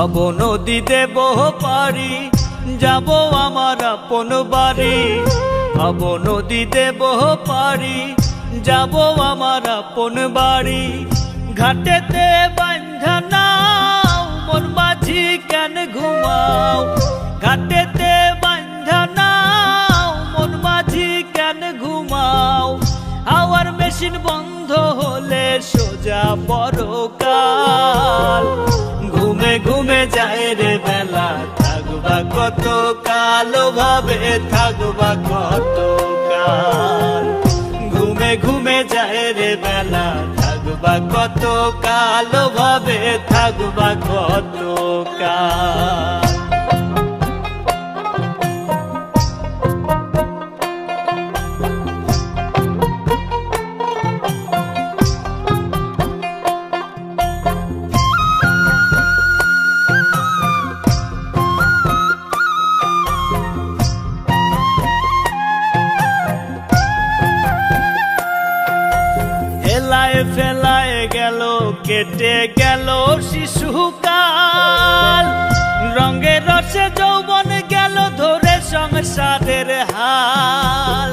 ভব নদী দেব পারি, যাব আমার আপন বাড়ি। ভব নদী দেব পারি, যাব আমার আপন বাড়ি। ঘাটেতে বাঁধা নাও, মন মাঝি কেন ঘুমাও? ঘাটেতে বাঁধা নাও, মন মাঝি কেন ঘুমাও? হাওয়ার মেশিন বন্ধ হলে সোজা পরকাল। ঘুমে ঘুমে যায় রে বেলা, থাকবা কত কাল ভাবে, থাকবা কত কাল। ঘুমে ঘুমে যায় রে বেলা, থাকবা কত কাল ভাবে, থাকবা কত কাল। ফেলায় গেল, কেটে গেল শিশুকাল। রঙে রসে যৌবন গেল ধরে সংসারের হাল।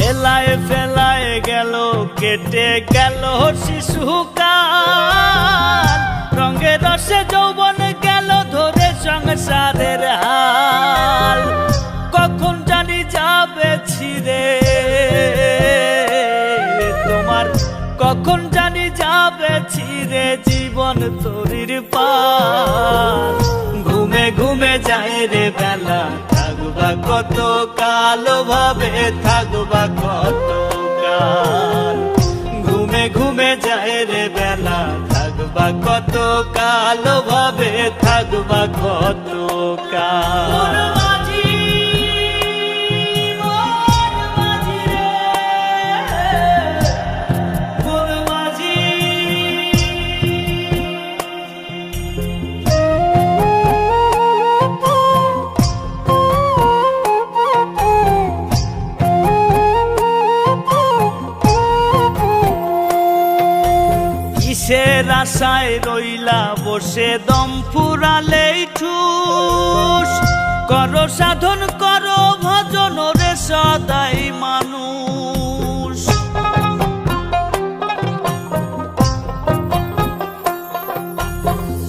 এলায় ফেলায় গেল, কেটে গেল শিশুকাল। রঙে রসে যৌবন গেল ধরে সংসারের হাল। কখন জানি যাবে ছিঁড়ে তোমার, কখন জানি যাবে ছিঁড়ে জীবন তরির পাল। ঘুমে ঘুমে যায় রে বেলা, থাকবা কত কাল ভাবে, থাকবা কত কাল। ঘুমে ঘুমে যায় রে বেলা, থাকবা কত কাল ভাবে, থাকবা কত কাল। কিসের আশায় রইলা বসে, দম ফুরালেই ঠুস। করো সাধন করো ভজন রে সদাই মানুষ।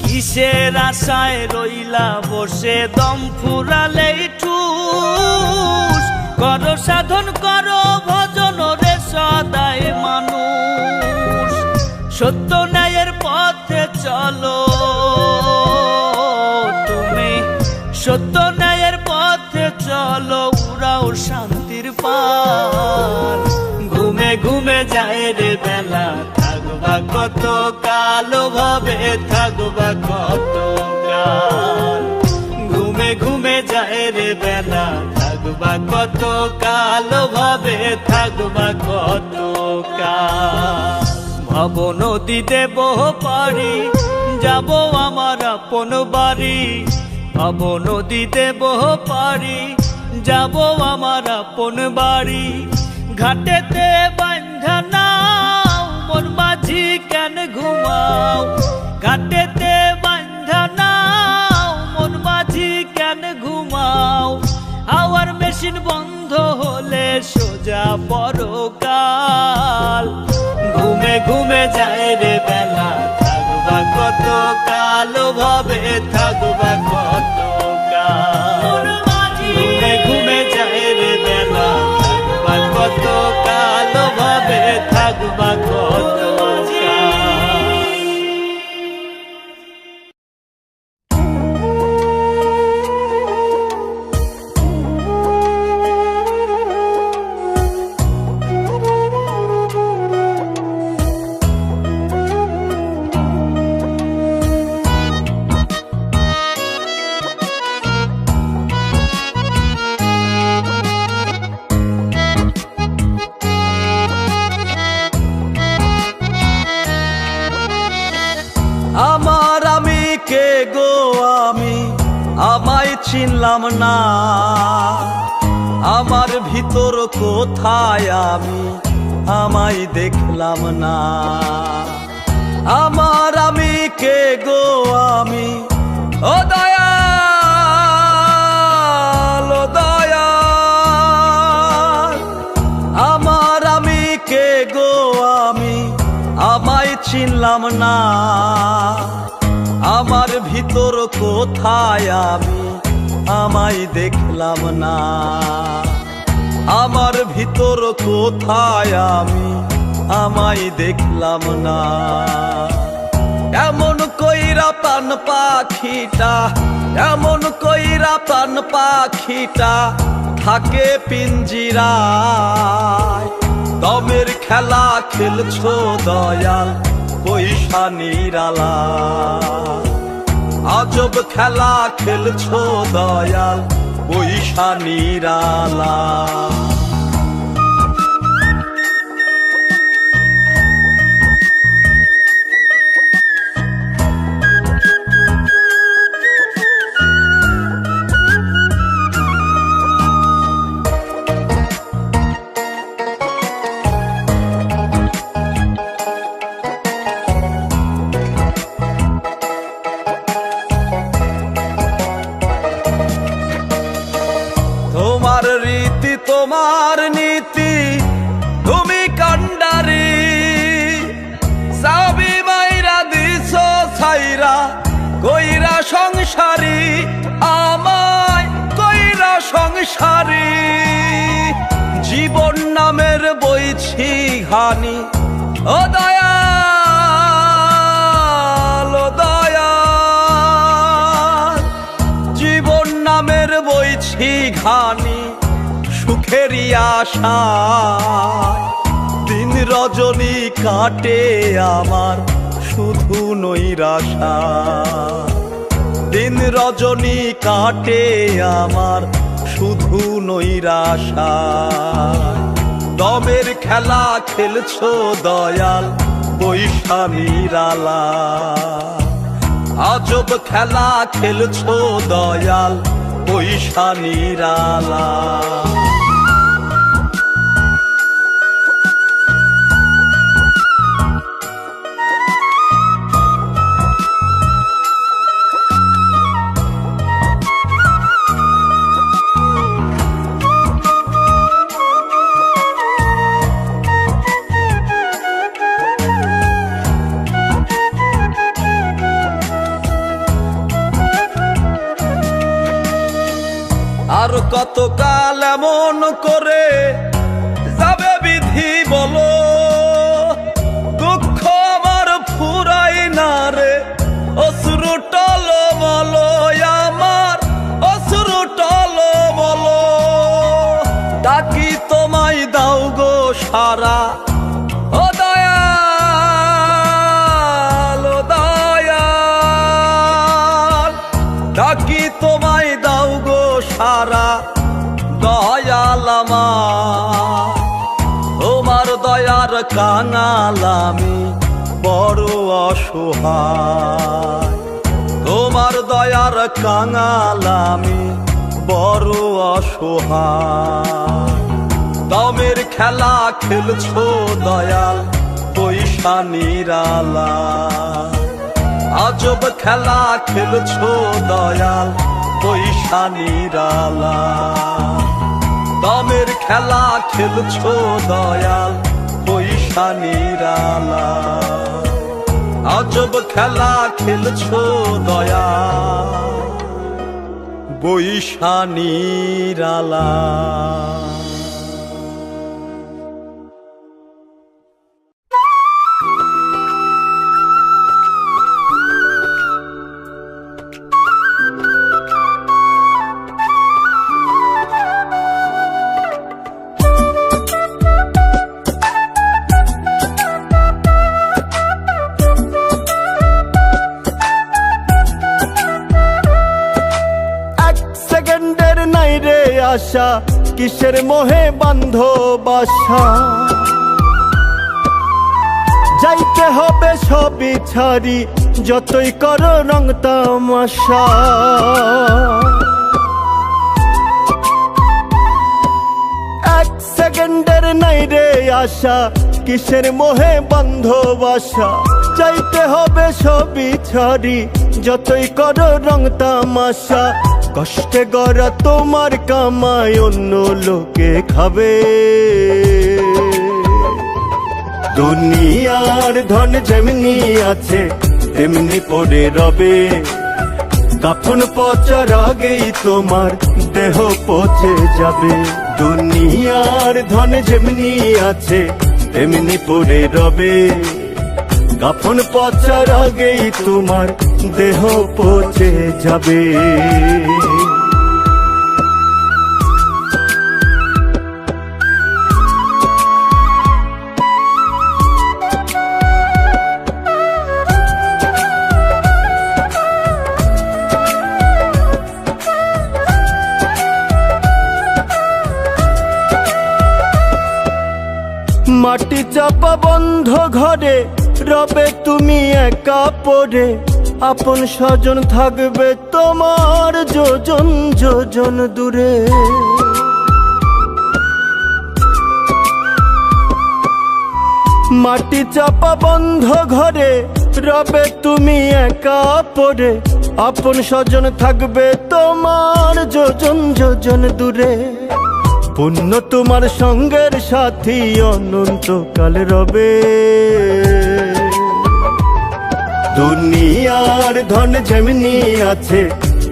কিসের আশায় রইলা বসে, দম ফুরালেই ঠুস। করো সাধন করো ভজন রে সদাই মানুষ। সত্য ন্যায়ের পথে চলো তুমি, সত্য ন্যায়ের পথে চলো, উড়াও শান্তির পাল। ঘুমে ঘুমে যায় রে বেলা, থাকবা কত কাল ভাবে, থাকবা কত কাল। ঘুমে ঘুমে যায় রে বেলা, থাকবা কত কাল ভাবে, থাকবা কত কাল। ভব নদী দেব পারি, যাব আমার আপন বাড়ি। ভব নদী দেব পারি, যাব আমার আপন বাড়ি। ঘাটেতে বাঁধা নাও, মন মাঝি কেন ঘুমাও? ঘাটেতে বাঁধা নাও, মন মাঝি কেন ঘুমাও? হাওয়ার মেশিন বন্ধ হলে সোজা পরকাল। ঘুমে ঘুমে যায় রে বেলা, থাকবা কত কাল ভাবে, থাকবা কত কাল। ঘুমে ঘুমে যায় রে বেলা, থাকবা কত কাল ভাবে, থাকবা কত কাল। কে গো আমি, আমায় চিনলাম না। আমার ভিতর কোথায় আমি আমায় দেখলাম না। আমার আমি কে গো আমি, ও দয়াল ও দয়াল। আমার আমি কে গো আমি, আমায় চিনলাম না। আমার ভিতর কোথায় আমি, আমায় দেখলাম না। আমার ভিতর কোথায় আমি, আমায় দেখলাম না। এমন কইরা প্রাণ পাখিটা, এমন কইরা প্রাণ পাখিটা থাকে পিঞ্জিরায়। দমের খেলা খেলছো দয়াল পয়সা নিরালা। আজব খেলা খেলছো দয়াল পয়সা নিরালা। তোমার রীতি তোমার নীতি তুমি কান্ডারি। সাবি মাইরা দিছ ছাইরা কইরা সংসারী, আমায় কইরা সংসারী। জীবন নামের বইছি ঘানি, ও দয়াল ও দয়াল। জীবন নামের বইছি ঘানি সুখেরই আশা। দিন রজনী কাটে আমার শুধু নৈরাশা। দিন রজনী কাটে আমার শুধু নৈরাশা। দমের খেলা খেলছো দয়াল পয়সা নিরালা। আজব খেলা খেলছো দয়াল পয়সা নিরালা। আর কতকাল এমন করে যাবে বিধি বলো। দুঃখ আমার ফুরাই না রে অশ্রু টলমল। আমার অশ্রু টলমল। ডাকি তোমায় দাও গো সারা, ও দয়াল ও দয়াল। ডাকি তোমায় দাও গো সারা দয়াল আমার। তোমার দয়ার কাঙাল আমি বড় অসহায়। তোমার দয়ার কাঙাল আমি বড় অসহায়। দমের খেলা খেলছো দয়াল পয়সা নিরালা। আজব খেলা খেলছো দয়াল পয়সা নিরালা। দমের খেলা খেলছো দয়াল পয়সা নিরালা। আজব খেলা খেলছো দয়াল পয়সা নিরালা। আশা কিসের মোহে বান্ধ বাসা। যাইতে হবে সবই ছাড়ি যতই করো রং তামাশা। এক সেকেন্ডের নাই রে আশা, কিসের মোহে বন্ধ বাসা। চাইতে হবে সবই ছাড়ি, যতই করো রং তামাশা। কষ্টে গড়া তোমার কামাই অন্য লোকে খাবে। দুনিয়ার ধন যেমনি আছে তেমনি পড়ে রবে। কাফন পচার আগেই তোমার দেহ পচে যাবে। দুনিয়ার ধন যেমনি আছে তেমনি পড়ে রবে। কাফন পচার আগেই তোমার দেহ পচে যাবে। মাটি চাপা বন্ধ ঘরে রবে তুমি একা পড়ে। আপন স্বজন থাকবে তোমার যোজন যোজন দূরে। মাটি চাপা বন্ধ ঘরে রবে তুমি একা পড়ে। আপন স্বজন থাকবে তোমার যোজন যোজন দূরে। পুণ্য তোমার সঙ্গের সাথী অনন্তকাল রবে। দুনিয়ার ধন যেমনি আছে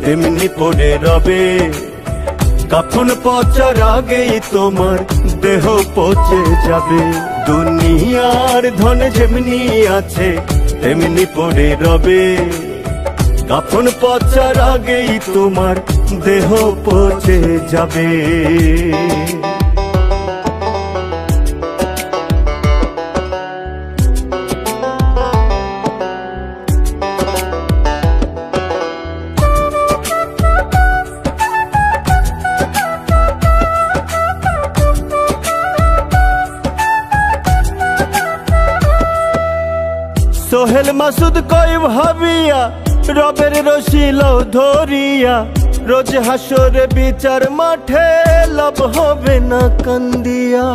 তেমনি পড়ে রবে। কাফন পচার আগেই তোমার দেহ পচে যাবে। দুনিয়ার ধন যেমনি আছে তেমনি পড়ে রবে। কাফন পচার আগেই তোমার দেহ পচে যাবে। সোহেল মাসুদ কই ভাবিয়া রবের রশিল ধরিয়া। রোজ হাসরে বিচার মাঠে লাভ হবে না কান্দিয়া।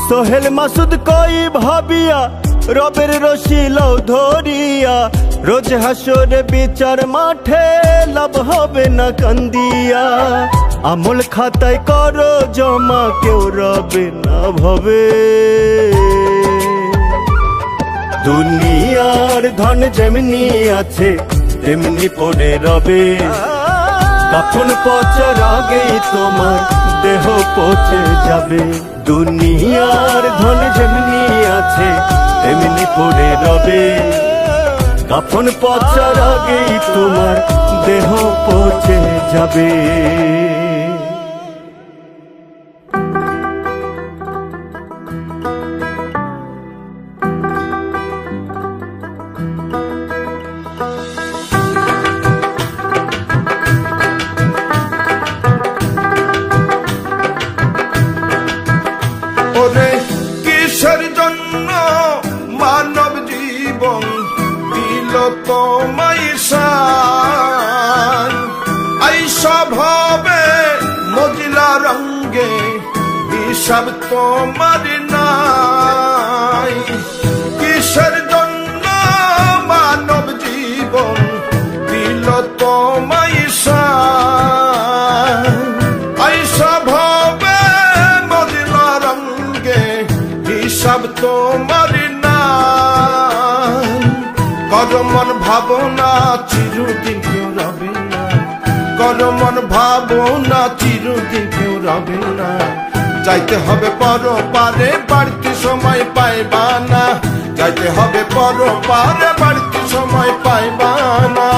সোহেল মাসুদ কই ভাবিয়া রবের রশিল ধরিয়া। রোজ হাসরে বিচার মাঠে লাভ হবে না কান্দিয়া। আমল খাতায় করো জমা কেউ রবে না ভবে। দুনিয়ার ধন যেমনি আছে তেমনি পড়ে রবে। কাফন পচার আগেই তোমার দেহ পচে যাবে। দুনিয়ার ধন যেমনি আছে তেমনি পড়ে রবে। কাফন পচার আগেই তোমার দেহ পচে যাবে। ওরে কিসের জন্য মানব জীবন দিল তোমায় সান। আইসা ভাবে মজিলা রঙ্গে হিসাব তোমার নাই। কিসের জন্য মানব জীবন দিল তোমায় সান। আইসা ভাবে হিসাব তোমার নাম। করমন ভাবনা চিরদিন কেউ রবে না। করমন ভাবনা চিরদিন কেউ রবে না। যাইতে হবে পরপারে বাড়তি সময় পাইবা না। যাইতে হবে পরপারে বাড়তি সময় পাইবা না।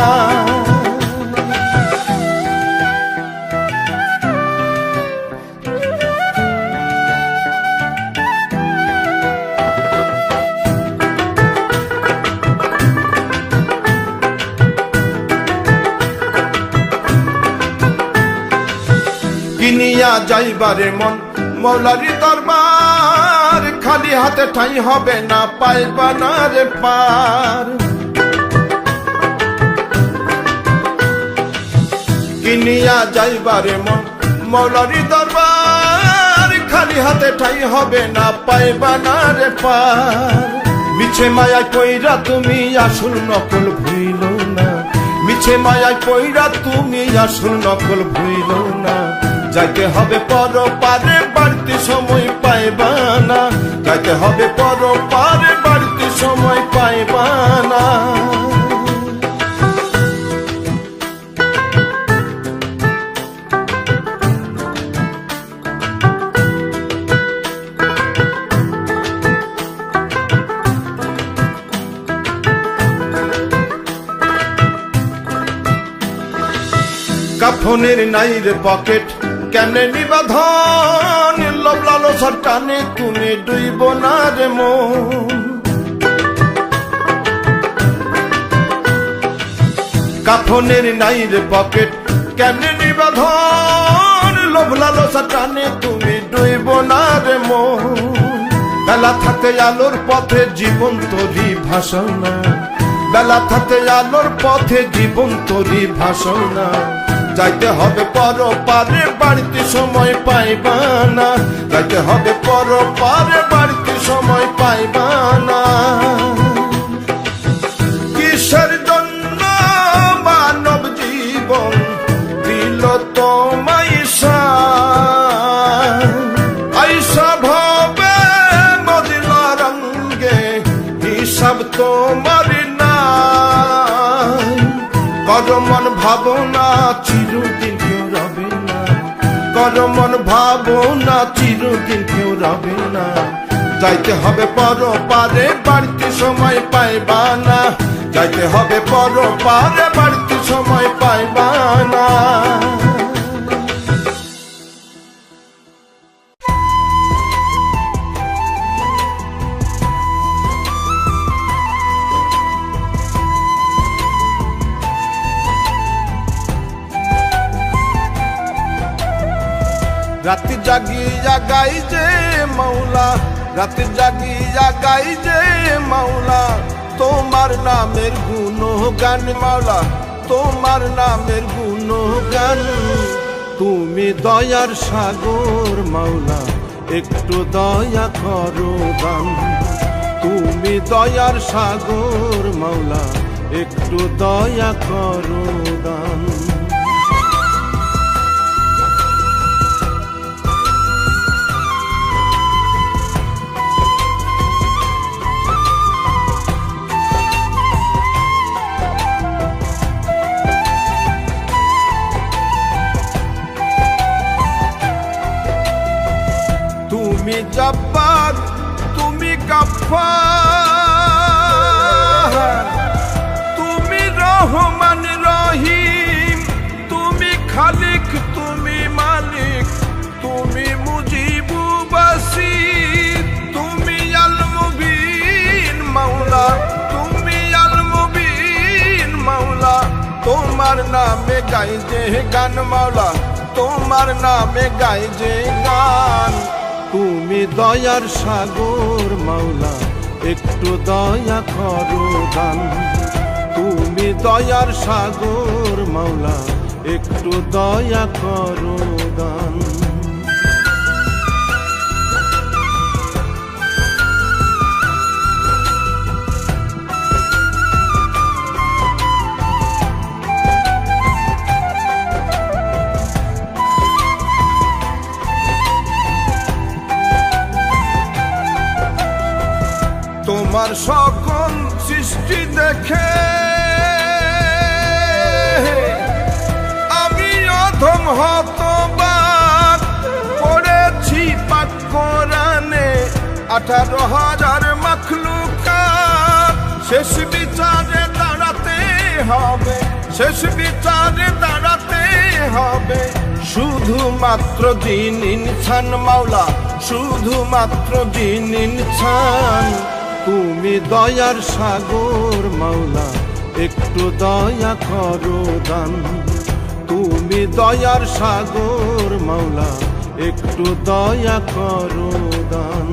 কিনিয়া যাইবারে মন মৌলারি দরবার। খালি হাতে ঠাই হবে না পাইবা না রে পার। কিনিয়া যাইবারে মন মৌলারি দরবার, খালি হাতে ঠাই হবে না, পাইবা না রে পার। মিছে মায়ায় পইরা তুমি আসল নকল ভুইল না, মিছে মায়ায় পইরা তুমি আসল নকল ভুইল না। যাইতে হবে পর পারে, বাড়তি সময় পাইবা না, যাইতে হবে পর পারে, বাড়তি সময় পাইবা না। কাফনের নাই রে পকেট, কেমনে নিবাধন, লোভ লালসার টানে তুমি ডুইব না রে মন। কাফনের নাই রে পকেট, কেমনে নিবাধন, লোভ লালসার টানে তুমি ডুইব না রে মন। বেলা থাকে আলোর পথে জীবন তোরি ভাষণা, বেলা থাকে আলোর পথে জীবন তোরি ভাষণা। যাইতে হবে পর পারে, বাড়তি সময় পাইবা না, যাইতে হবে পর পারে, বাড়তি সময় পাইবা না। কিসের জন্য মানব জীবন দিল তোমায় আইসা ভাবে মদিনা রঙ্গে, হিসাব তোমার না। করো মন ভাবনা চিরদিন কেউ রবে না, করো মন ভাবনা চিরদিন কেউ রবে না। যাইতে হবে পর পারে, বাড়তি সময় পাইবা না, যাইতে হবে পর পারে, বাড়তি সময় পাইবা না। রাতে জাগিয়া গাই যে মাওলা, রাতে জাগিয়া গাই যে মাওলা, তোমার নামের গুণগান মাওলা, তোমার নামের গুণগান। তুমি দয়ার সাগর মাওলা, একটু দয়া করো দান। তুমি দয়ার সাগর মাওলা, একটু দয়া করো দান। তুমি জব্বার, তুমি গফফার, তুমি রহমান রহিম, তুমি খালিক, তুমি মালিক, তুমি মুজিবু বাসির, তুমি আল মুবিন মাওলা, তুমি আল মুবিন মাওলা। তোমার নামে গাই যে গান মাওলা, তোমার নামে গাই যে গান। তুমি দয়ার সাগর মাওলা, একটু দয়া করো দান। তুমি দয়ার সাগর মাওলা, একটু দয়া করো দান। তোমার সকল সৃষ্টি দেখে আমি অধম হতবাক, পড়েছি পাক কোরআনে 18,000 মাখলুকাত। শেষ বিচারে দাঁড়াতে হবে, শেষ বিচারে দাঁড়াতে হবে, শুধুমাত্র জিন ইনসান মাওলা, শুধুমাত্র জিন ইনসান। তুমি দয়ার সাগর মাওলা, একটু দয়া করো দান। তুমি দয়ার সাগর মাওলা, একটু দয়া করো দান।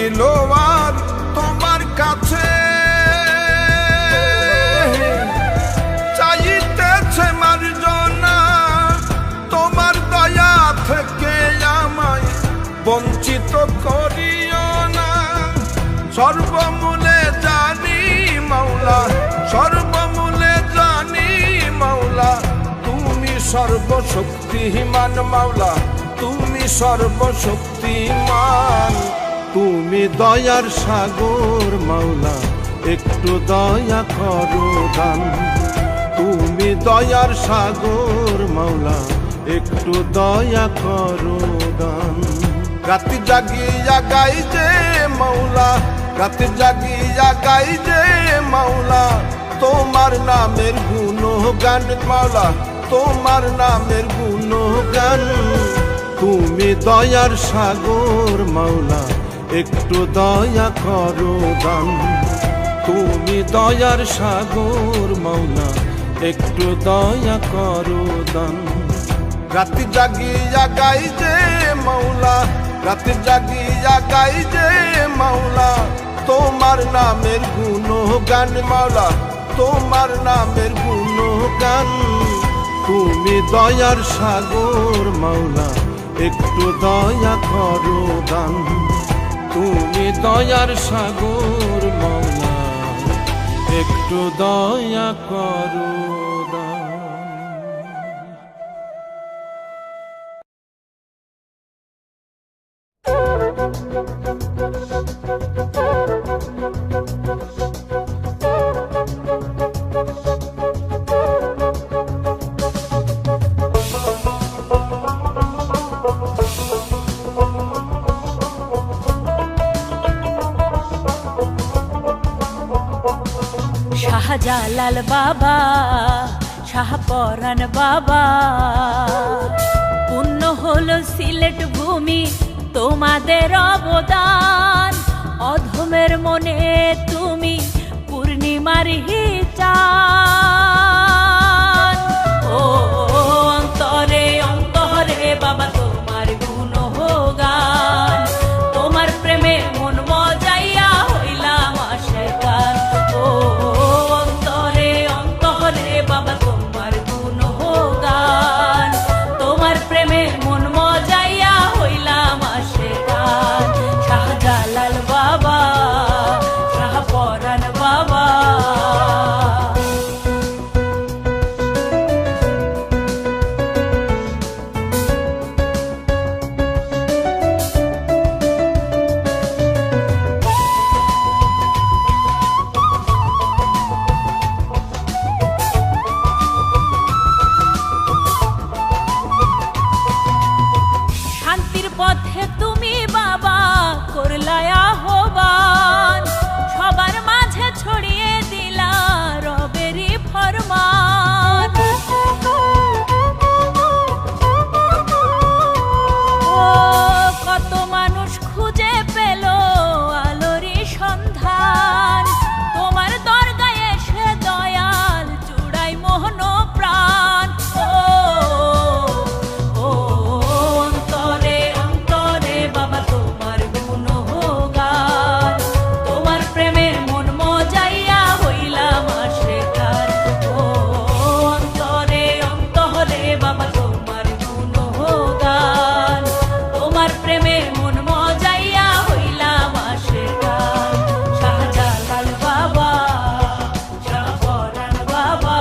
রইল আর তোমার কাছে চাইতেছে মার্জনা তোমার দয়া থেকে আমায় বঞ্চিত করিও না সর্বমূলে জানি মাওলা সর্বমূলে জানি মাওলা তুমি সর্বশক্তিমান মাওলা তুমি সর্বশক্তিমান তুমি দয়ার সাগর মাওলা একটু দয়া করো দান তুমি দয়ার সাগর মাওলা একটু দয়া করো দান রাতে জাগিয়া গাই যে মাওলা রাতে জাগিয়া গাই যে মাওলা তোমার নামের গুণগান মাওলা তোমার নামের গুণগান তুমি দয়ার সাগর মাওলা একটু দয়া করো দান তুমি দয়ার সাগর মাওলা একটু দয়া করো দান রাতে জাগিয়া গাই যে মাওলা রাতে জাগিয়া গাই যে মাওলা তোমার নামের গুণগান মাওলা তোমার নামের গুণগান তুমি দয়ার সাগর মাওলা একটু দয়া করো দান তুমি দয়ার সাগর মাওলা একটু দয়া করো দান শাহজালাল বাবা শাহপরান বাবা পূর্ণ হলো সিলেট ভূমি তোমাদের অবদান অধমের মনে তুমি পূর্ণিমার চাঁদ ও অন্তরে অন্তরে বাবা তোমার গুণগান তোমার প্রেমে মন মজাইয়া হইলাম আশিকান ও অন্তরে অন্তরে বাবা তোমার গুণগান তোমার প্রেমে মন মজাইয়া হইলাম আশিকান শাহজালাল বাবা শাহপরান বাবা শান্তির পথে তুমি বাবা করলাই আহ্বান সবার মাঝে ছড়িয়ে দিলা রবেরই ফরমান ও কত মানুষ খুঁজে পেল আলোরই সন্ধান তোমার দরগায় এসে দয়াল চূড়াই মোহন প্রাণ ও অন্তরে অন্তরে বাবা তোমার গুণগান তোমার প্রেমে মন মজাইয়া হইলাম আশিকান ও অন্তরে অন্তরে বাবা তোমার গুণগান তোমার প্রেমে মন মজাইয়া হইলাম আশিকান শাহজালাল বাবা শাহপরান বাবা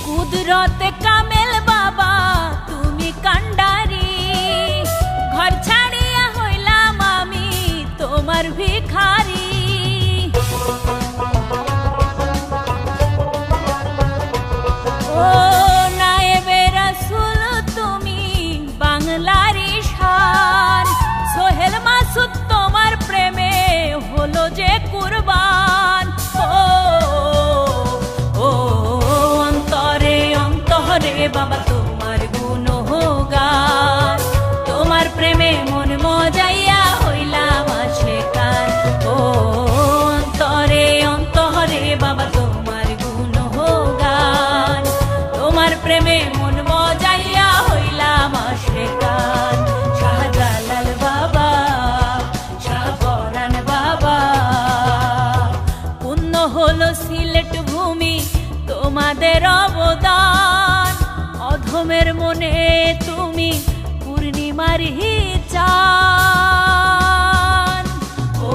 কুদরতে কামেল বাবা তুমি কান্ডারি ঘর ছাড়িয়া হইলাম আমি তোমার ভিখারি ও নায়েবে রাসূল তুমি বাংলারি শান সোহেল মাসুদ তোমার প্রেমে হলো যে কুরবান ও অন্তরে অন্তরে তোমাদের অবদান, অধমের মনে তুমি পূর্ণিমার চান। ও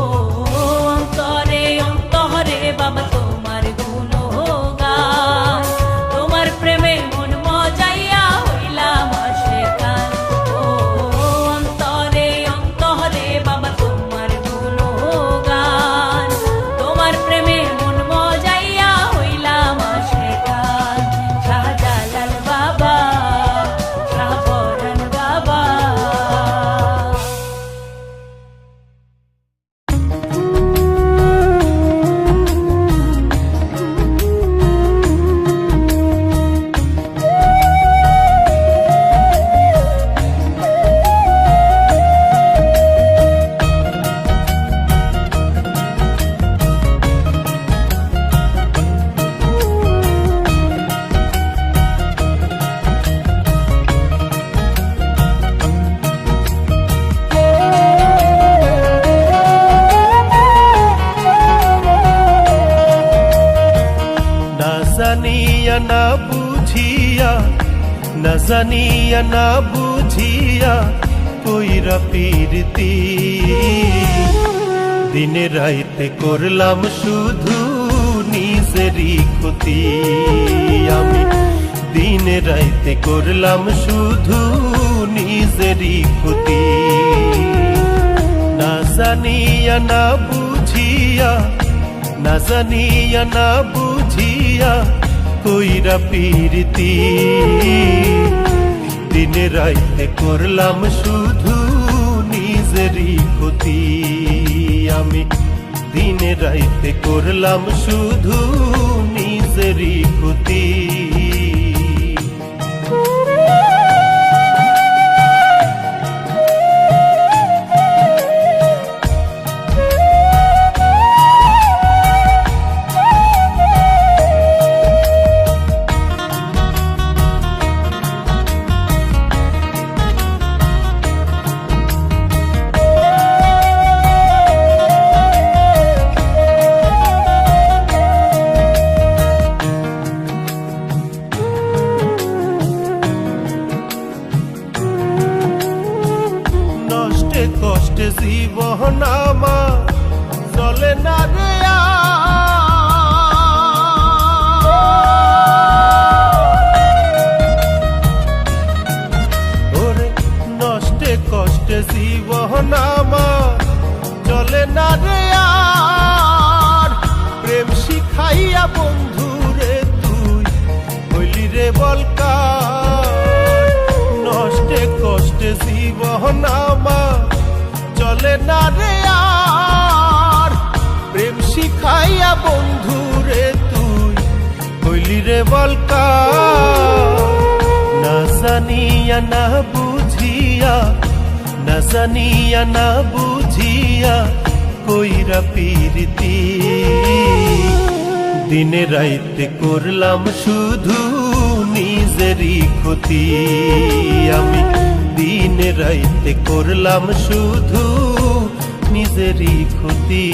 অন্তরে অন্তরে বাবা তোমার গুণগান, তোমার প্রেমে মন মজাইয়া হইলাম আশিকান। ও অন্তরে অন্তরে বাবা তোমার গুণগান, তোমার প্রেমে মন মজাইয়া হইলাম আশিকান। শাহজালাল বাবা, শাহপরাণ বাবা। না জানিয়া না বুঝিয়া, না জানিয়া না বুঝিয়া কইরা পীরতি, দিনে রাইতে করলাম শুধু নিজেরই ক্ষতি। আমি দিনে রাইতে করলাম শুধু নিজেরই ক্ষতি। না জানিয়া না বুঝিয়া, না জানিয়া না বুঝিয়া কইরা পীরতি, দিনে রাইতে করলাম শুধু নিজেরই ক্ষতি। আমি দিনে রাইতে করলাম শুধু নিজেরই ক্ষতি। নষ্টে কষ্টে জীবন আমার চলে না রে ওরে, নষ্টে কষ্টে জীবন আমার চলে না রে আর। প্রেম শিখাইয়া বন্ধু রে তুই হইলি রে বলকার। নষ্টে কষ্টে জীবন আমার চলে না রে আর। প্রেম শিখাইয়া বন্ধু রে তুই হইলি রে বলকার। না জানিয়া না বুঝিয়া, না জানিয়া না বুঝিয়া কইরা পীরতি, দিনে রাইতে করলাম শুধু নিজেরই ক্ষতি। আমি দিনে রাইতে করলাম শুধু নিজেরই ক্ষতি।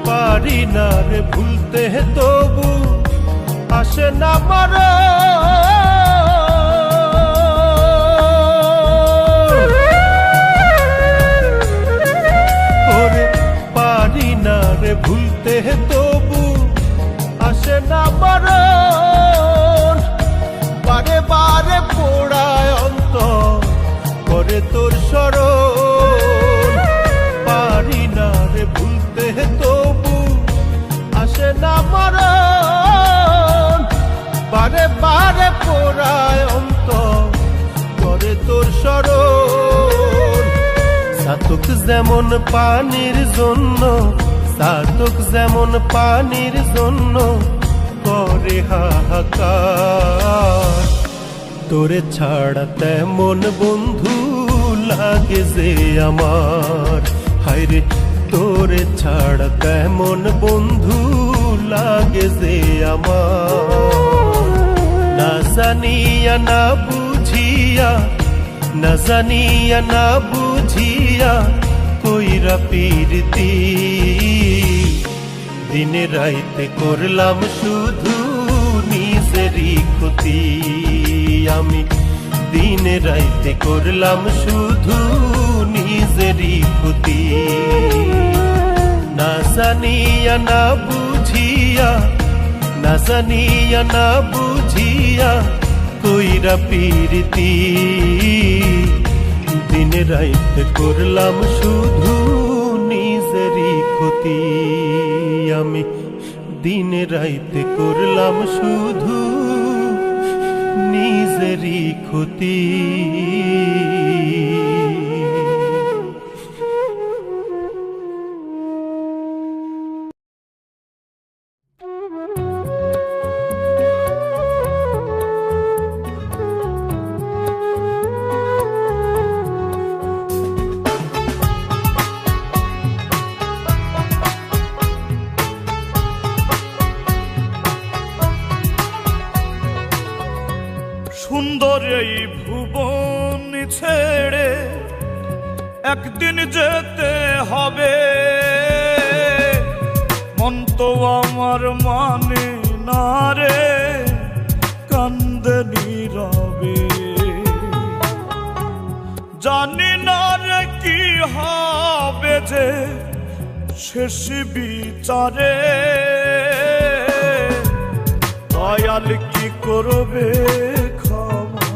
পারি না রে ভুলতে তবু আসে না মরণ। ওরে পারি না রে ভুলতে তবু আসে না মরণ। বারে বারে পোড়ায় অন্তর করে তোর স্মরণ। পারি না রে ভুলতে তবু আসে না মরণ। বারে বারে পোড়ায় অন্তর করে তোর স্মরণ। সাত সাধক যেমন পানির জন্য, সাধক যেমন পানির জন্য করে হাহাকার, তোরে ছাড়া তেমন বন্ধু লাগে যে আমার, হায়রে তোরে ছাড়া তেমন বন্ধু লাগে যে আমার। না জানিয়া না বুঝিয়া, না জানিয়া না বুঝিয়া কইরা প্রীতি, দিনে রাইতে করলাম শুধু নিজেরই ক্ষতি। আমি দিনে রাইতে করলাম শুধু নিজেরই ক্ষতি। না জানিয়া না বুঝিয়া, না জানিয়া না বুঝিয়া কইরা প্রীতি, দিনে রাইতে করলাম শুধু নিজেরই ক্ষতি। আমি দিনে রাইতে করলাম শুধু নিজেরই ক্ষতি। সুন্দর এই ভুবন ছেড়ে একদিন যেতে হবে, মন তো আমার মানে না রে, কান্দে নীরবে। জানি না রে কি হবে যে শেষ বিচারে, দয়াল কি করবে ক্ষমা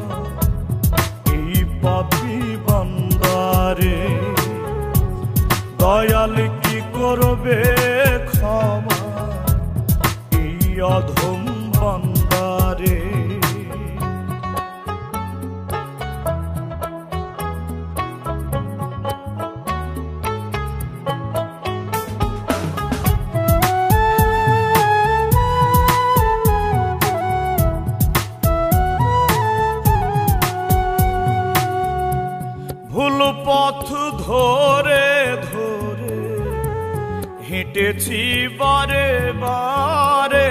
এই পাপী বান্দারে, দয়াল কি করবে ক্ষমা এই অধম বান্দারে। ভুল পথ ধরে ধরে হেঁটেছি বারে বারে,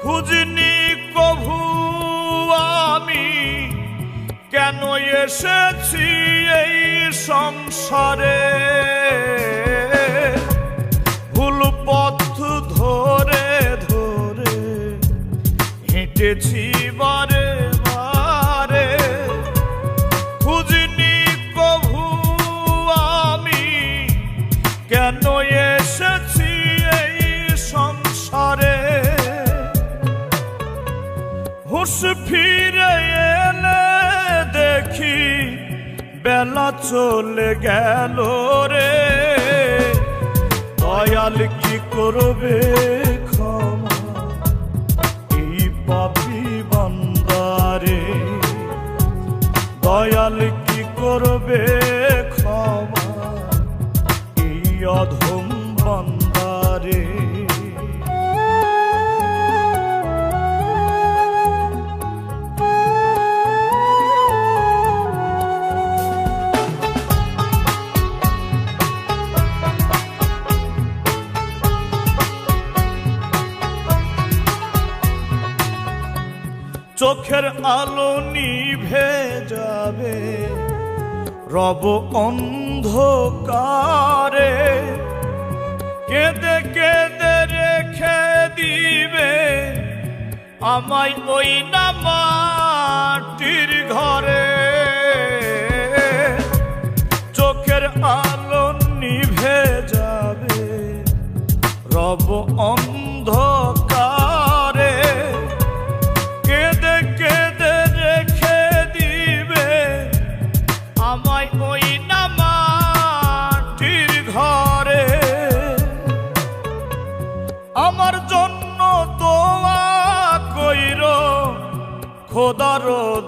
খুঁজিনি কভু আমি কেন এসেছি এই সংসারে। ভুল পথ ধরে ধরে হেঁটেছি বারে বারে, খুঁজিনি কভু আমি কেন এসেছি এই সংসারে। হুঁশ ফিরে এলে দেখি বেলা চলে গেল রে, দয়াল কি করবে ক্ষমা এই পাপী বান্দারে, দয়াল কি করবে ক্ষমা এই অধম বান্দারে। চোখের আলো নিভে যাবে রব অন্ধকারে, কেঁদে কেঁদে রেখে দিবে আমায় ওই না মাটির ঘরে। চোখের আলো নিভে যাবে রব অন্ধকারে, কেঁদে কেঁদে রেখে দিবে আমায় ওই না মাটির ঘরে। আমার জন্য দোয়া কইরো খোদার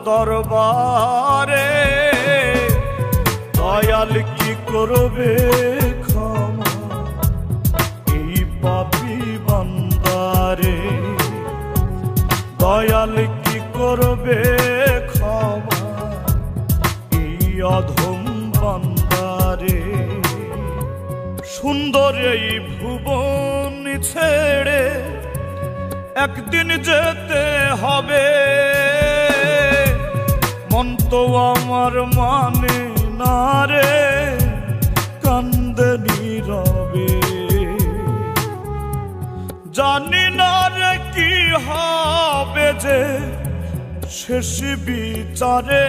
দরবারে, দয়াল কি করবে ক্ষমা এই পাপী বান্দারে, দয়াল কি করবে ক্ষমা এই অধম বান্দারে। সুন্দর এই ভুবন ছেড়ে একদিন যেতে হবে, মন তো আমার মানে না রে, কান্দে নীরবে। জানি না রে কি হবে যে শেষ বিচারে,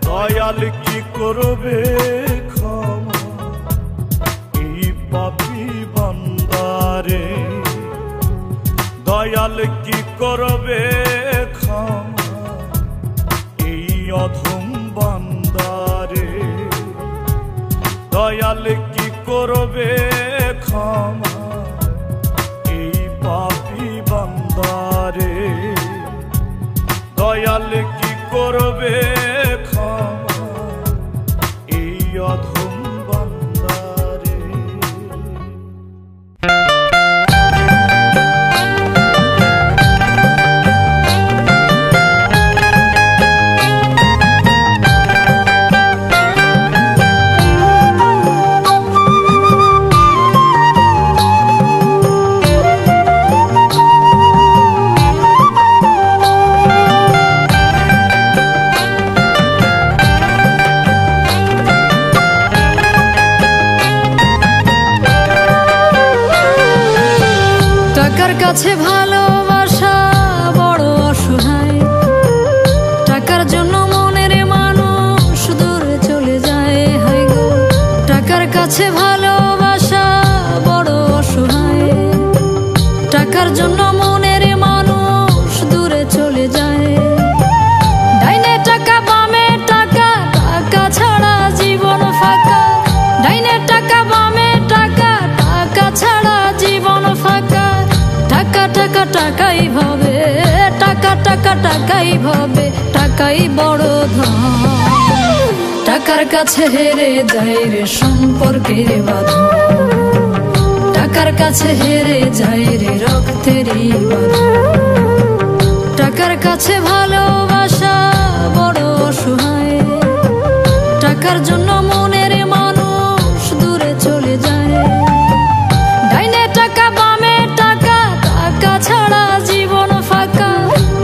দয়াল কি করবে ক্ষমা এই পাপী বান্দারে, দয়াল কি করবে ক্ষমা এই অধম বান্দারে, দয়াল কি করবে ক্ষমা এই পাপী বান্দারে, দয়াল কি করবে ক্ষমা এই অধম বান্দারে। টাকার কাছে ভালোবাসা বড় অসহায়, টাকার জন্য মনের মানুষ দূরে চলে যায়। হায় গো, টাকার কাছে ভালোবাসা বড় অসহায়, টাকার জন্য মনের মানুষ দূরে চলে যায়। ডাইনে টাকা বামে টাকা, টাকা ছাড়া জীবন ফাঁকা। ডাইনে টাকা বামে টাকা, টাকা ছাড়া জীবন ফাঁকা। টাকা টাকা টাকাই ভাবে, টাকা টাকা টাকাই ভাবে, টাকাই বড় ধন। টাকার কাছে হেরে যায় রে সম্পর্কের বাঁধন, টাকার কাছে হেরে যায় রে রক্তেরই বাঁধন। টাকার কাছে ভালোবাসা বড় অসহায়, টাকার জন্য মনের মানুষ দূরে চলে যায়। ডাইনে টাকা বামে টাকা, টাকা ছাড়া জীবন ফাঁকা।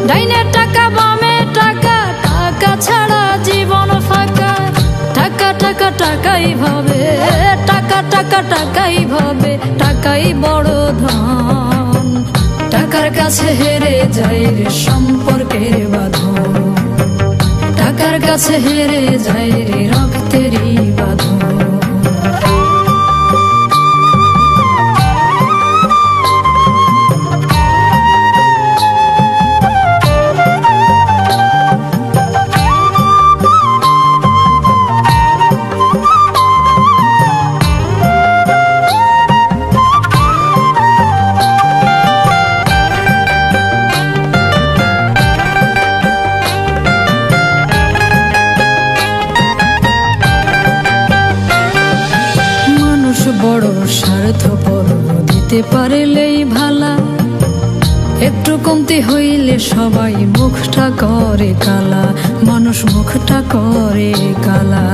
ডাইনে টাকা বামে টাকা, টাকা ছাড়া জীবন ফাঁকা। টাকা টাকা টাকাই ভাবে, টাকা টাকা টাকাই ভাবে, টাকাই বড় ধন। টাকার কাছে হেরে যায় রে সম্পর্কের বাঁধন, টাকার কাছে হেরে যায় রে রক্তেরই বাঁধন। বড় স্বার্থপর, দিতে পারলেই ভালা। একটু কমতি হইলে সবাই মুখটা করে কালা, মানুষ মুখটা করে কালা।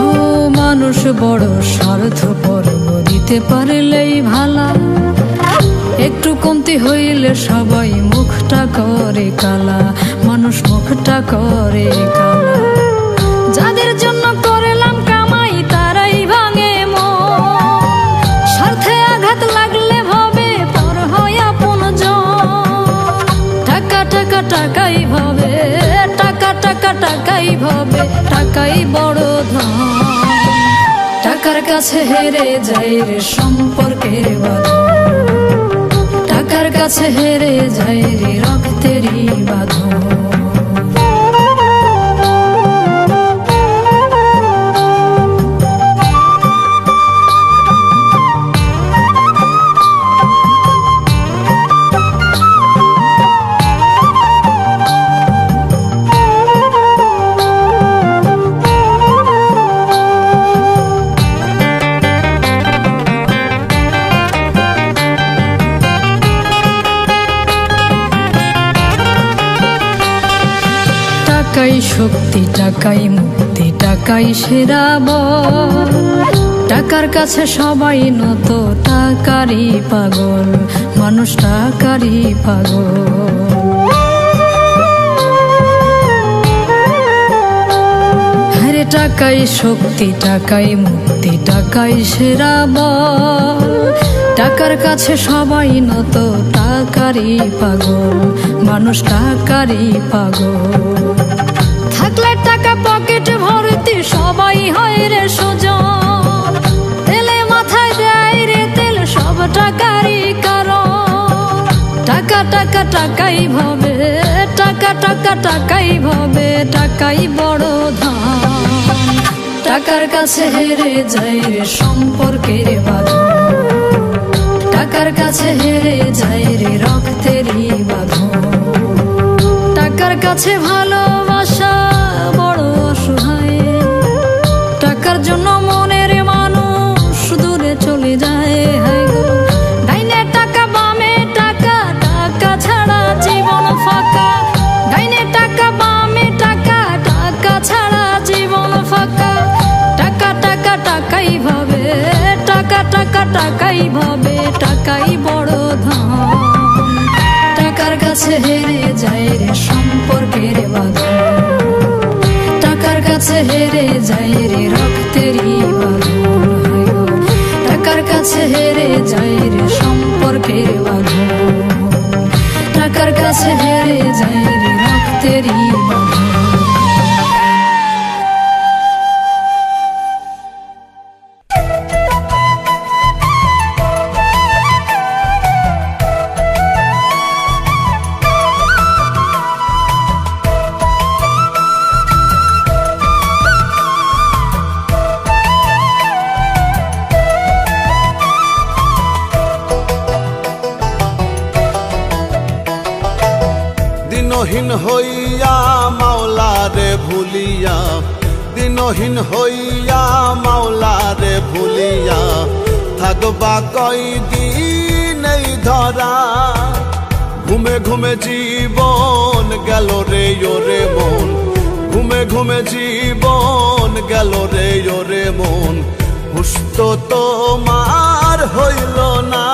ও মানুষ বড় স্বার্থপর, দিতে পারলেই ভালা। একটু কমতি হইলে সবাই মুখটা করে কালা, মানুষ মুখটা করে কালা। যাদের জন্য করলাম কামাই তারাই ভাঙে মন, স্বার্থে আঘাত লাগলে ভাবে পর হয় আপনজন। টাকা টাকা টাকাই ভাবে, টাকা টাকা টাকাই ভাবে, টাকাই বড় ধন। টাকার কাছে হেরে যায় রে সম্পর্কের বাঁধন, টাকার কাছে হেরে যায় রে রক্তেরই বাঁধন। টাকাই শক্তি, টাকাই মুক্তি, টাকাই সেরা বল। টাকার কাছে সবাই নত, টাকারই পাগল, মানুষ টাকারই পাগল। আরে টাকাই শক্তি, টাকাই মুক্তি, টাকাই সেরা বল। টাকার কাছে সবাই নত, টাকারই পাগল, মানুষ টাকারই পাগল। থাকলে টাকা পকেটে ভর্তি, সবাই হয় রে সুজন। তেলে মাথায় দেয় রে তেল, সব টাকারই কারণ। টাকা টাকা টাকাই ভাবে, টাকা টাকা টাকাই ভাবে, টাকাই বড় ধন। টাকার কাছে হেরে যায় রে সম্পর্কের বাঁধন। টাকার কাছে হেরে যায় রে রক্তেরই বাঁধন। টাকার কাছে ভালোবাসা বড় অসহায়। টাকার জন্য মনের মানুষ দূরে চলে যায়। হায় গো, ডাইনে টাকা বামে টাকা, টাকা ছাড়া জীবন ফাঁকা। ডাইনে টাকা বামে টাকা, টাকা ছাড়া জীবন ফাঁকা। টাকা টাকা টাকাই ভাবে, টাকা টাকা টাকাই ভাবে, টাকাই বড় ধন। টাকার কাছে হেরে যায় রে সম্পর্কের বাঁধন। টাকার কাছে হেরে যায় রে রক্তেরই বাঁধন। হায় গো, টাকার কাছে হেরে যায় রে সম্পর্কের বাঁধন। টাকার কাছে হেরে যায় রে রক্তেরই বাঁধন। দিনহীন হইয়া মাওলারে ভুলিয়া, দিনহীন হইয়া মাওলারে ভুলিয়া, থাকবা কয়দিন এই ধরা। ঘুমে ঘুমে জীবন গেল রে ওরে মন, ঘুমে ঘুমে জীবন গেল রে ওরে মন। হুশ তো তোমার হইল না,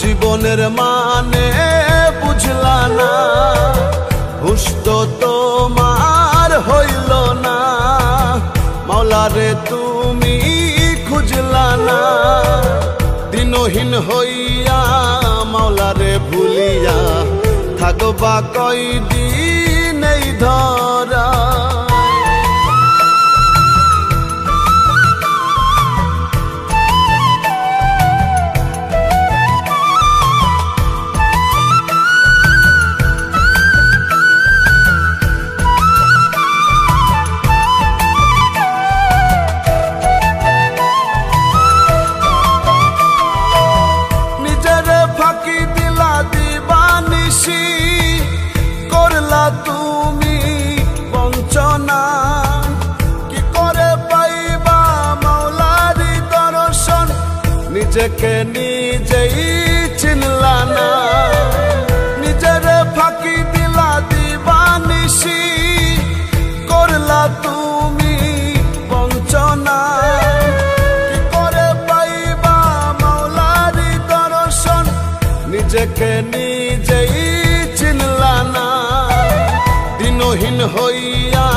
জীবনের মানে বুঝলা না। হুশ তো তোমার হইল না, মাওলারে তুমি খুঁজলা না। দিনহীন হইয়া মাওলারে ভুলিয়া, থাকবা কয়দিন এই ধরা। তুমি বঞ্চনা কি করে পাইবা মাওলারি দর্শন, নিজেকে নিজেই চিনলা না। নিজের ফাঁকি দিলা দিবানিশি, করলা তুমি বঞ্চনা কি করে পাইবা মাওলারি দর্শন, নিজেকে নিজেই চিনলা না। দিনহীন হইয়া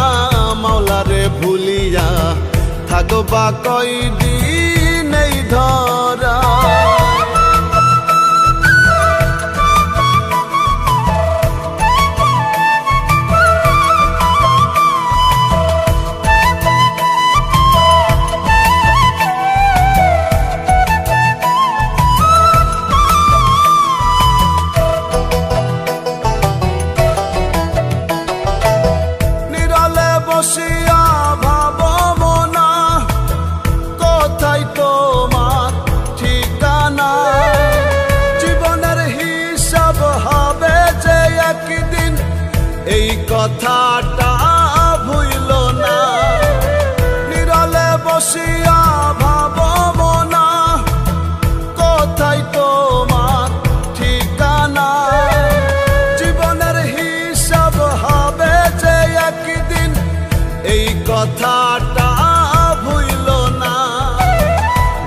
মাওলারে ভুলিয়া, থাকবা কয়দিন এই ধরা। বসিয়া ভাব মনা, কোথায় তোমার ঠিকানা। জীবনের হিসাব হবে যে একদিন, এই কথাটা ভুইল না। নিরলে বসিয়া ভাব মনা, কোথায় তোমার ঠিকানা। জীবনের হিসাব হবে যে কথাটা ভুইল না।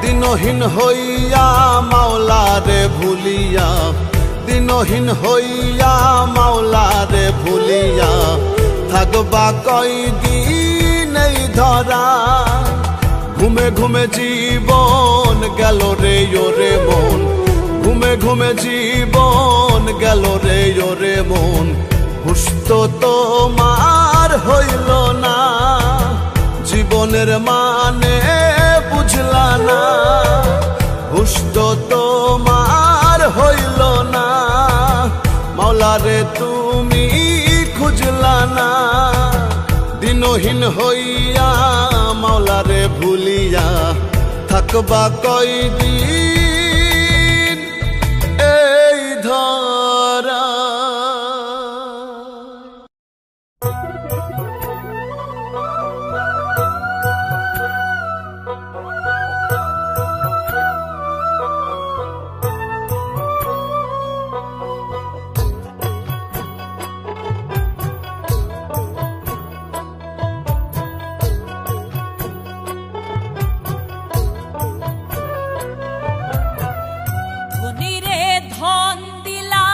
দিনহীন হইয়া মাওলারে ভুলিয়া, দিনহীন হইয়া মাওলারে ভুলিয়া, থাকবা কয়দিন এই ধরা। ঘুমে ঘুমে জীবন গেল রে ওরে মন, ঘুমে ঘুমে জীবন গেল রে ওরে মন। হুশ তো তোমার হইল না, জীবনের মানে বুঝলা না। হুশ তো তোমার হইল না, মাওলারে তুমি খুঁজলা না। দিনহীন হইয়া মাওলারে ভুলিয়া, থাকবা কয়দিন এই ধরা। ধনীরে ধন দিলা,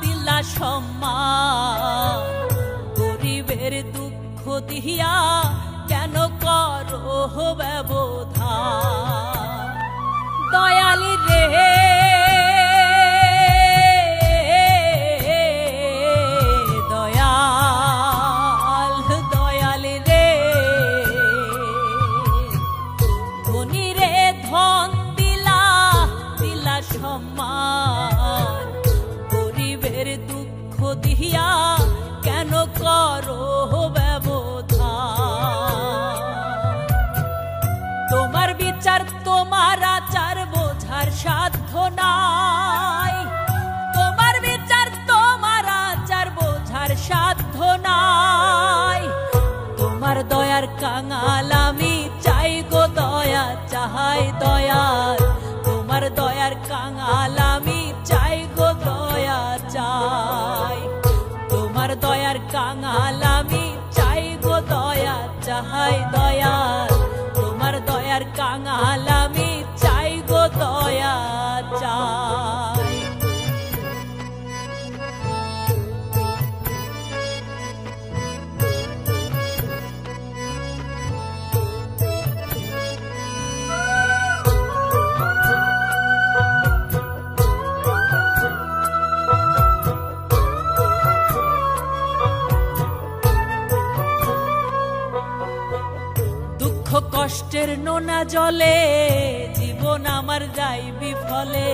দিলা সম্মান, গরিবের দুঃখ দিয়া কেন করো ব্যবধান। দয়ালি রে দয়াল, দয়ালি রে ধনীরে ধন দিলা, দিলা সম্মান, গরিবের দুঃখ দিয়া কেন করো ব্যবধান। তোমার বিচার তোমার আচার বোঝার সাধ্য নাই, তোমার বিচার তোমার আচার বোঝার সাধ্য নাই। তোমার দয়ার কাঙাল আমি চাই গো দয়া চাহাই দয়াল, তোমার দয়ার কাঙাল আমি চাই গো দয়া চাই। তোমার দয়ার কাঙাল আমি চাই গো দয়া চাহাই দয়াল, তোমার দয়ার কাঙাল আমি চাই গো দয়া চাই। দুঃখ কষ্টের নোনা জলে জীবন আমার যাই বিফলে।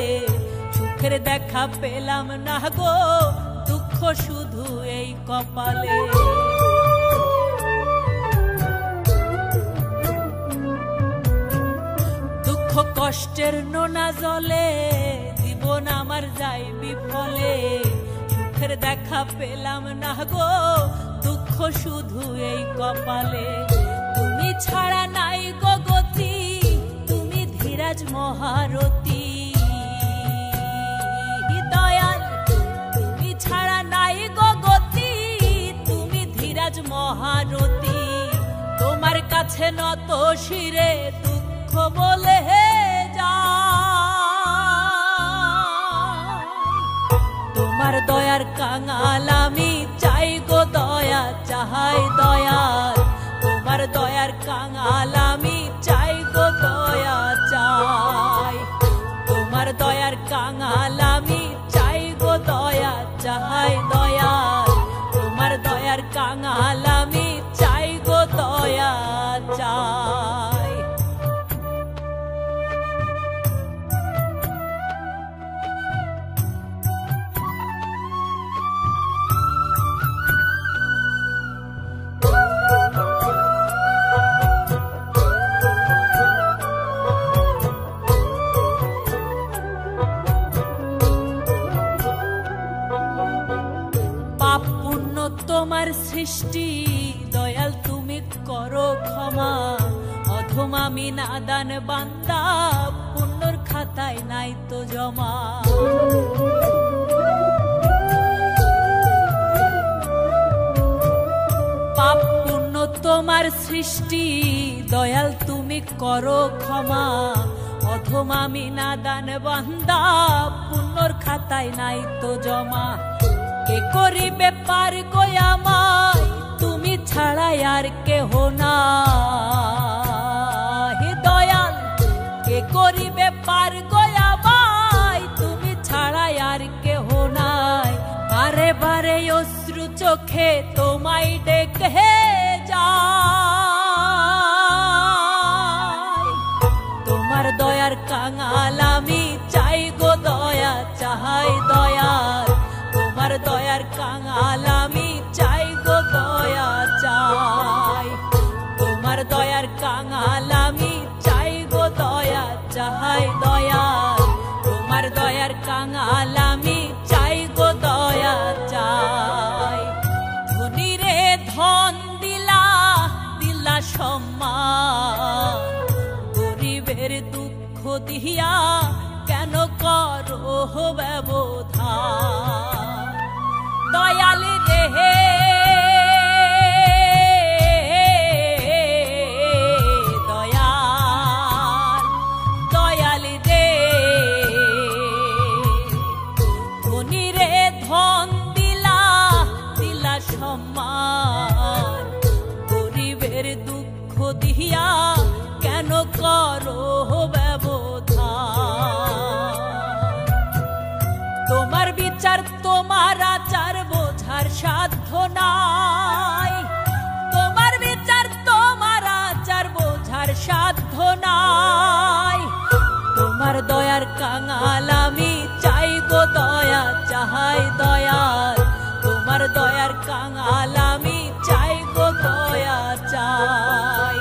সুখের দেখা পেলাম না গো, দুঃখ শুধু এই কপালে। দুঃখ কষ্টের নোনা জলে জীবন আমার যাই বিফলে। সুখের দেখা পেলাম না গো, দুঃখ শুধু এই কপালে। তুমি ছাড়া নাই গো গতি, তুমি ধীরাজ মহারথী। দয়াল তুমি ছাড়া নাই গো গতি, তুমি ধীরাজ মহারথী। তোমার কাছে নত শিরে দুঃখ বলে যা, তোমার দয়ার কাঙাল আমি চাই গো দয়া চাহাই দয়াল, তোমার দয়ার কাঙাল আমি চাই গো দয়া চাই। তোমার দয়ার কাঙাল আমি চাই গো দয়া চাহাই দয়াল, তোমার দয়ার কাঙাল আমি চাই গো দয়া চাই। তোমার সৃষ্টি দয়াল তুমি করো ক্ষমা, অধম আমি নাদান বান্দা, পুণ্যর খাতায় নাই তো জমা। পাপ পুণ্য তোমার তোমার সৃষ্টি দয়াল তুমি করো ক্ষমা, অধম আমি নাদান বান্দা, পুণ্যর খাতায় নাই তো জমা। কে করিবে পার গো আমায়, তুমি ছাড়াই আর কেহ না। হে দয়াল কে করিবে পার গো আমায়, তুমি ছাড়াই আর কেহ নাই। বারে বারে অশ্রু চোখে তোমায় ডেকে যাই, তোমার দয়ার কাঙাল আমি চাই গো দয়া চাহাই দয়াল, তোমার দয়ার কাঙাল আমি চাই গো দয়া চাই, তোমার দয়ার কাঙাল আমি চাই গো দয়া চাহাই দয়াল, তোমার দয়ার কাঙাল আমি চাই গো দয়া চাই। ধনী রে ধন দিলা দিলা সম্মান, গরিবের দুঃখ দিয়া কেন করো ব্যবধান। দয়াল রে দয়াল দয়াল রে, ধনী রে ধন দিলা দিলা সম্মান, গরিবের দুঃখ দিয়া কেন করো ব্যবধান। তোমার বিচার তোমার আচার বোঝার সাধ্য নাই, তোমার বিচার তোমার আচার বোঝার সাধ্য নাই। তোমার দয়ার কাঙাল আমি চাই গো দয়া চাহাই দয়াল, তোমার দয়ার কাঙাল আমি চাই গো দয়া চাই,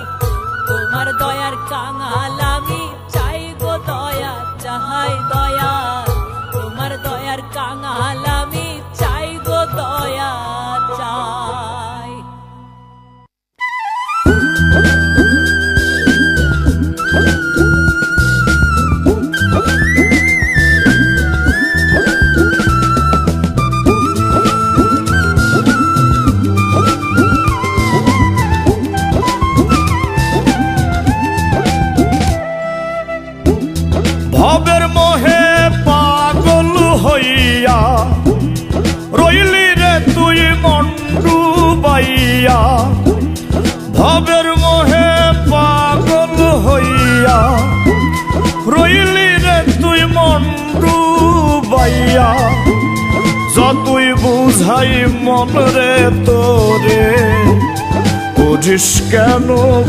তোমার দয়ার কাঙাল আমি চাই গো দয়া চাহাই দয়াল, তোমার দয়ার কাঙাল আমি চাই গো দয়া চাই। ভবের মোহে পাগল হইয়া রইলি রে তুই মন্ডু বাইয়া, ভবের মোহে পাগল হইয়া রইলি রে তুই মন্ডু বাইয়া। যতই বুঝাই মন রে তোরে, বুঝিস কেন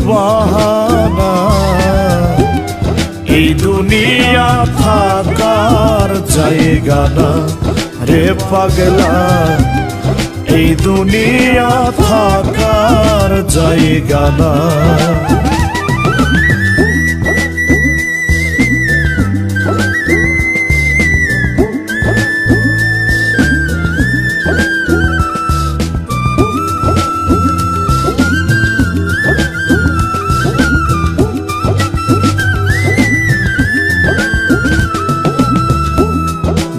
বাহানা। এই দুনিয়া থাকার জায়গা না রে পাগলা, এই দুনিয়া থাকার জায়গা না।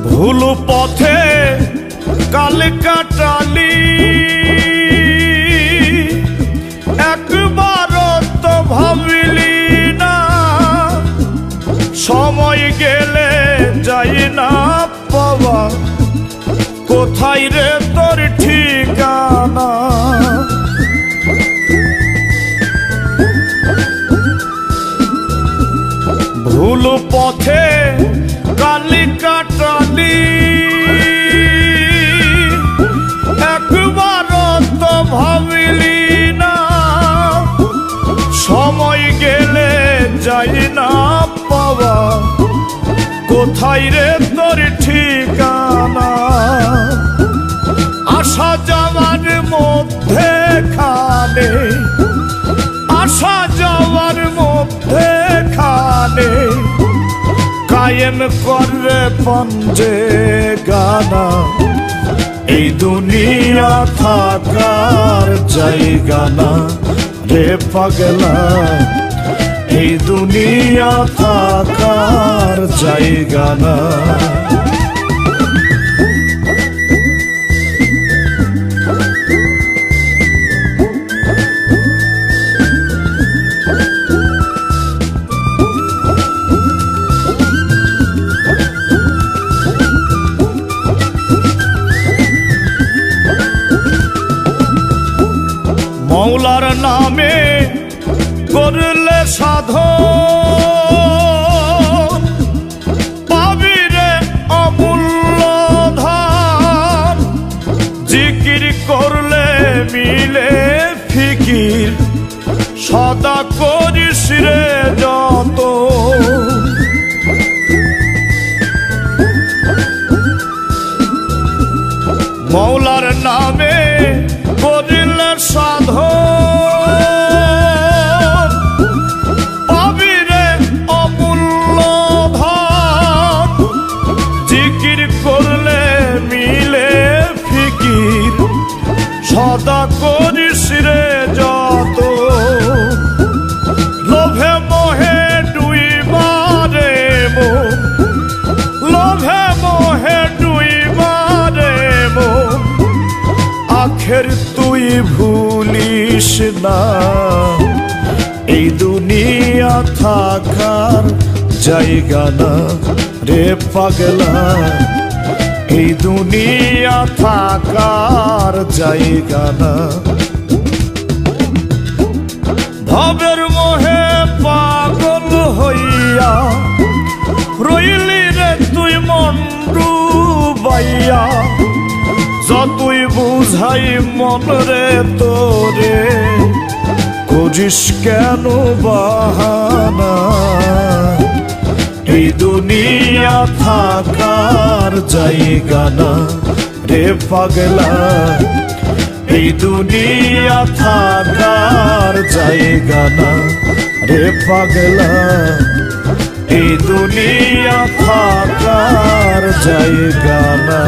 ভুল পথে কাল কাটালি, একবার তো ভাবিলি না সময় গেলে যাই না পাওয়া, কোথায় রে তোর ঠিকানা। ভুল পথে কালি কাটালি, একবার তো ভাবিলি না সময় গেলে যাই না পাওয়া, কোথায় রে তোর ঠিকানা। আসা যাওয়ার মধ্যে খানে, আসা যাওয়ার মধ্যে খানে কায়েম করে পঞ্জে গানা। এই দুনিয়া থাকার জায়গা না রে পাগলা, এই দুনিয়া থাকার জায়গা না। মৌলার নামে করলে সাধন পাবি রে অমূল্য ধন জিকির করলে মিলে ফিকির সদা করিস রে যত মৌলার নামে করিলে সাধন পাবি রে অমূল্য ধন জিকির করলে মিলে ফিকির সদা করিস রে যত লোভে মোহে ডুইবারে মন লোভে মোহে ডুইবারে মন আখের তুই ভুলিস না এই দুনিয়া থাকার জায়গা না রে পাগলা এই দুনিয়া থাকার জায়গা না ভবের মোহে পাগল হইয়া রইলি রে তুই মন ডুবাইয়া যতই বুঝাই মন রে তোরে করিস কেন বাহানা এই দুনিয়া থাকার জায়গা না রে পাগলা এই দুনিয়া থাকার জায়গা না রে পাগলা এই দুনিয়া থাকার জায়গা না